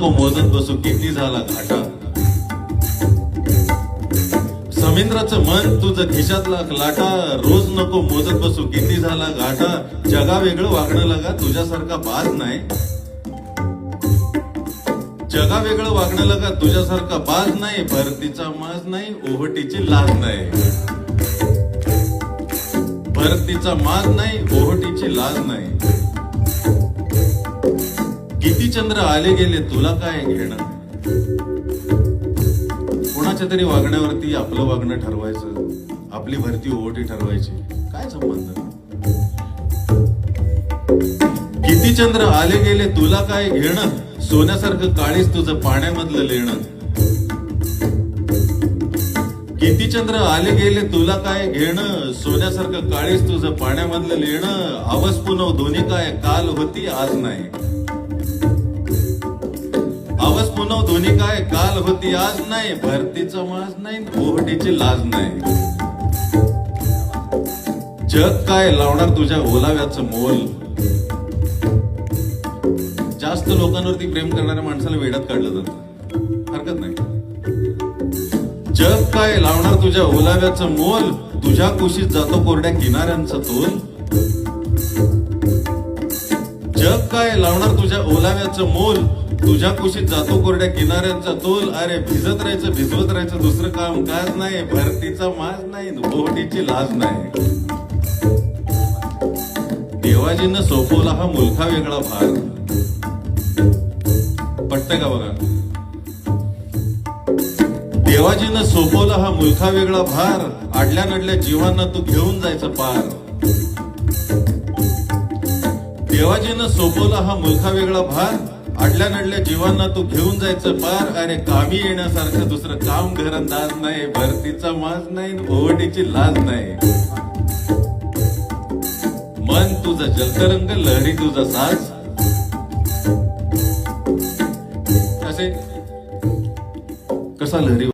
मोजत बसू किती झाला घाटा. समिंद्राचं मन तुझं खिशातला लाटा, रोज नको मोजत बसू किती झाला घाटा. जगा वेगळं वागणं लगा तुझ्यासारखा बाज नाही. जगा वेगळं वागणं लगा तुझ्यासारखा बाज नाही. भरतीचा माज नाही, ओहटीची लाज नाही. भरतीचा माज नाही, ओहटीची लाज नाही. किती चंद्र आले गेले तुला काय घेणं. कोणाच्या तरी वागण्यावरती आपलं वागणं ठरवायचं, आपली भरती ओहोटी ठरवायची, काय संबंध. किती चंद्र आले गेले तुला काय घेणं. सोन्यासारखं काळीच तुझं पाण्यामधलं लेणं. किती चंद्र आले गेले तुला काय घेणं. सोन्यासारखं काळीच तुझं पाण्यामधलं लेणं. आवस पुनव दोन्ही काय काल होती आज नाही. आवस पुनव दोन्ही काय काल होती आज नाही. भरतीचा माज नाही, ओहटीची लाज नाही. जग काय लावणार तुझ्या ओलाव्याचं मोल. जास्त लोकांवरती प्रेम करणाऱ्या माणसाला वेड्यात काढलं जातं, हरकत नाही. जग काय लावणार तुझ्या ओलाव्याचं मोल. तुझ्या कुशीत जातो कोरड्या किनाऱ्यांचा तोल. जग काय लावणार तुझ्या ओलाव्याचं मोल. तुझ्या कुशीत जातो कोरड्या किनाऱ्यांचा तोल. अरे भिजत राहायचं भिजवत राहायचं दुसरं काम काज नाही. भरतीचा माज नाही, ओहटीची लाज नाही. देवाजीनं सोपवला हा मुलखा वेगळा भार. पटतंय का बघा. देवाजीनं सोपवला हा मुलखा वेगळा भार. आडल्या नडल्या जीवांना तू घेऊन जायचं पार. देवाजीनं सोपवला हा मुलखा वेगळा भार. आडल्या नडल्या जीवांना तू घेऊन जायचं पार. अरे कामी येण्यासारखं दुसरं काम घरंदाज नाही. भरतीचा माज नाही, ओहटीची लाज नाही. मन तुझा जलतरंग, लहरी तुझा साज. असे कसा लहरी